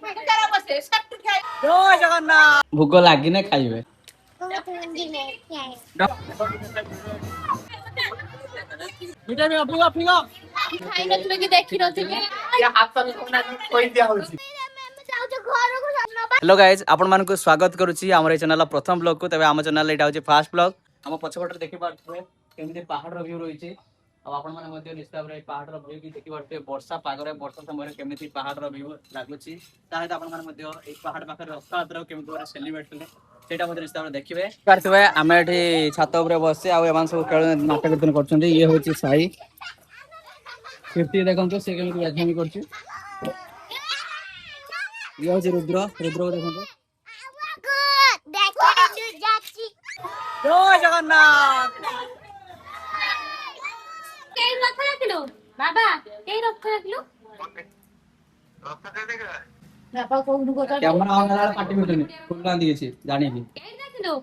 जय जगन्नाथ भोग लागिने खाइबे मिठा भी पियो पियो खाई नथिबे कि देखि नथिबे या हाथ में कोना कोइ दिया होछि। हेलो गाइस आपण मान को स्वागत करूची हमर चैनल प्रथम ब्लॉग को तबे हम चैनल एटा होछि फर्स्ट ब्लॉग हम पछपटर देखि पाथबे केमते पहाड़ रो व्यू रहिछि अब आपण माने मध्ये निस्ताब रे पहाड़ रो व्यू की देखि पाथबे वर्षा पागरे वर्षा समय केमति पहाड़ रो व्यू लागुची ताहे आपण माने मध्ये ए पहाड़ पाखर रथयात्रा केमति सेलिब्रेट करले सेटा मध्ये निस्ताब देखिबे पाथबे हम एठी छात ऊपर बससे आ एमान सब खेल नाटक कीर्तन करछन्ती ये होछि साई कीर्ति देखंतो से केमति व्याख्यान करछि ये होछि रुद्र रुद्र को देखंतो जय जगन्नाथ केई रथ रखिलो बाबा केई रथ रखिलो बाबा कोन को कैमरा ऑन करा पार्टी मिटनी फुल बांधी छी जानि की केई रखिलो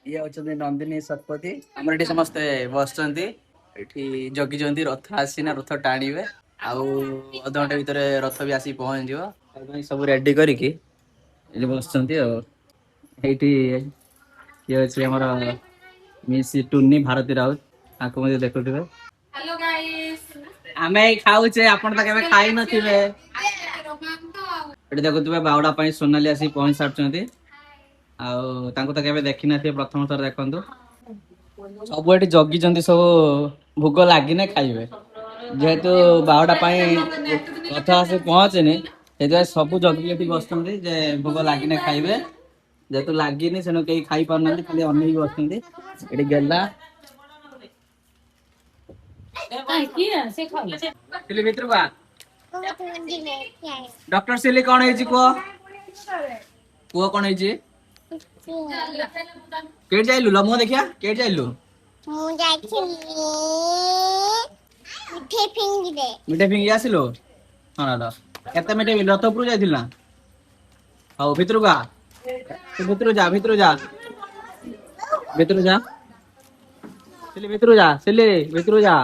ये होछन्ती नंदिनी सतपति हमर एठी समस्त बसचंती एठी जगी जंती रथ आसीना रथ टाणीबे आउ अध घंटे भीतर रथ भी आसी पहुंच जिवो सब रेडी करी की एठी बसचंती आ एठी ये होछि हमर मिस टुन्नी भारती राउत आको मध्ये देखुथिबे हेलो गाइस आमे खाउ छे आपण त केबे खाइ नथिबे एठी देखुथिबे बावडा पई सोनाली आसी पहुंच सारचंती आ तांको त केबे देखि नथिबे प्रथम थर देखंतु सब एठी जगी जंती सब भोग लागिने खाइबे जेहेतु बावडा पई रथ आसी पहुंचेनी एजा सब जगी एठी बसचंती जे भोग लागिने खाइबे जेतु लागिनी सेनो केही खाइ पारनंती खाली अन्नै बसचंती एठी गेला से सिली भितर बा डॉक्टर सिली कोन हेजी को कोन हेजी केट जाइलु ल मो देखिया केट जाइलु मु जाइछिली मिठे फिंगी आसिलो हां ल केते मिठे रथपुर जाइथिल ना हाउ भितर बा तू भितर जा सिली भितर जा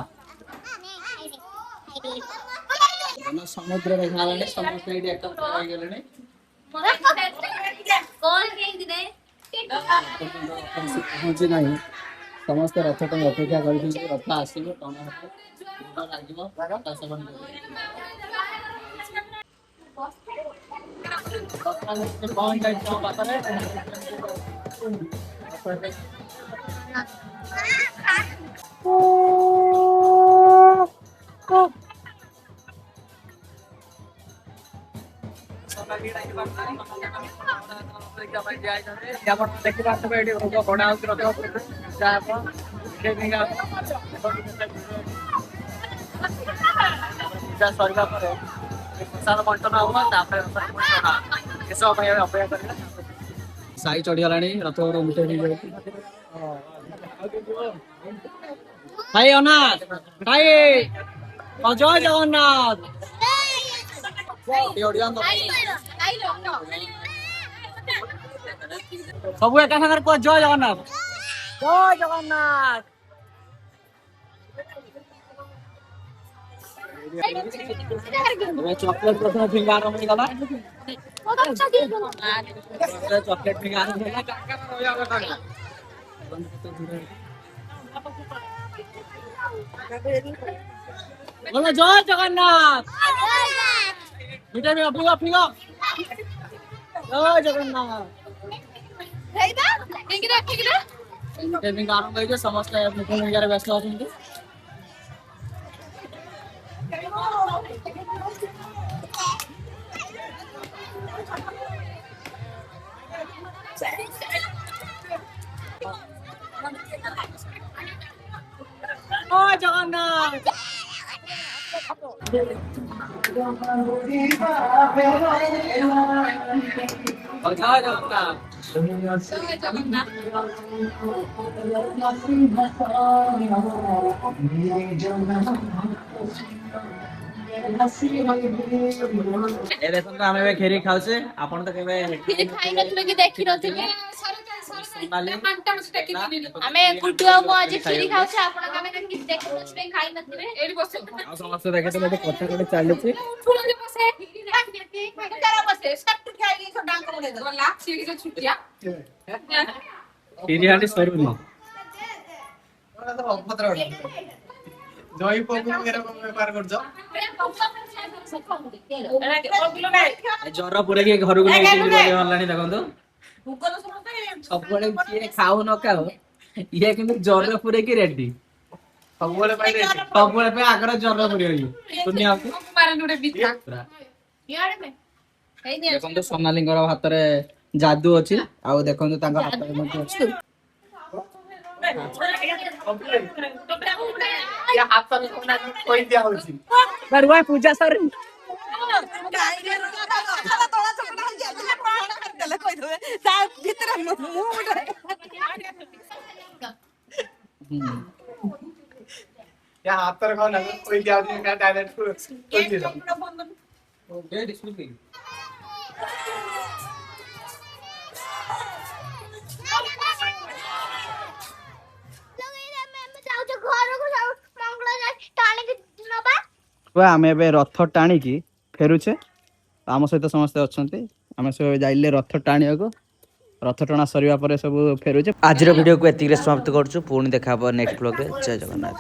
समुद्र देखाले समस्त एडी एक हो गेलने कौन केई दे पहुंची नहीं समस्त रथ को अपेक्षा करी रथ आसीबो टना हतो लागिबो दशबन पहुंच जाई तो बातले साई चढ़ीगला रथ मिठे भाई अनाथ भाई जय जगन्नाथ सब एका सागर को जय जगन्नाथ चॉकलेट प्रथम फिंगा आरंभ गला चॉकलेट फिंगा आरंभ गला बोलो जय जगन्नाथ मिठा भी पियो पियो जय जगन्नाथ टेपिंग आरंभ हो समस्त मुख्य भूमिकार व्यस्त होती जगन्नाथ खेरी खाऊ आपण तो केबे खाई नथिबे कि देखि नथिबे ଆମେ ଗୁଡୁ ଆଉ ମୁଁ ଆଜି କ୍ଷୀରି ଖାଉଛେ ଆପଣଙ୍କୁ ଆମେ କିଛି ଦେଖୁନଥିବେ ଖାଇ ନଥିବେ ଏଇଠି ବସେ ଆଉ ସମସ୍ତେ ଦେଖେତେ ଗୋଟେ କଥା ଗୋଟେ ଚାଲିଛି ଉଠୁନଥିବେ ବସେ ବସେ ସଟ୍ଟୁ ଖାଇକି ଡାଙ୍କ ବନେଇ ଦବ ଲା ସିଏ କିଛି ଛୁଟିଆ ବିରିୟାନୀ ସରୁନି ଜୟ ପଗୁ ଏରା ବେପାର କରୁଛ ଜର ପୁରେକି ଘରକୁ ନେଇକି ଯିବି ବୋଲି ଅନଲାଇନ ଦେଖନ୍ତୁ ସବୁବେଳେ କିଏ ଖାଉ ନ ଖାଉ ଇଏ କିନ୍ତୁ ଜର ପୁରେକି ରେଡି ସବୁବେଳେ ପାଇଁ ସବୁବେଳେ ପାଇଁ ଆଗରେ ଜର ପୁରେଇବି ଦୁନିଆକୁ ଦେଖନ୍ତୁ ସୋନାଲିଙ୍କର ହାତରେ ଯାଦୁ ଅଛି ଆଉ ଦେଖନ୍ତୁ ତାଙ୍କ ହାତରେ ମଧ୍ୟ ଅଛି ହାତରେ କହି ଦିଆ ହଉଛି ବରୁଆ ପୂଜା ସରିନି ହାତରେ କଣ କହି ଦିଆ ହଉଛି ଡାଇରେକ୍ଟ କହି ଦିଅ ଆମେ ଏବେ ରଥ ଟାଣିକି ଫେରୁଛେ ଆମ ସହିତ ସମସ୍ତେ ଅଛନ୍ତି ଆମେ ସବୁ ଯାଇଲେ ରଥ ଟାଣିବାକୁ ରଥ ଟଣା ସରିବା ପରେ ସବୁ ଫେରୁଛେ ଆଜିର ଭିଡ଼ିଓକୁ ଏତିକିରେ ସମାପ୍ତ କରୁଛୁ ପୁଣି ଦେଖା ହବ ନେକ୍ସଟ ବ୍ଲଗରେ ଜୟ ଜଗନ୍ନାଥ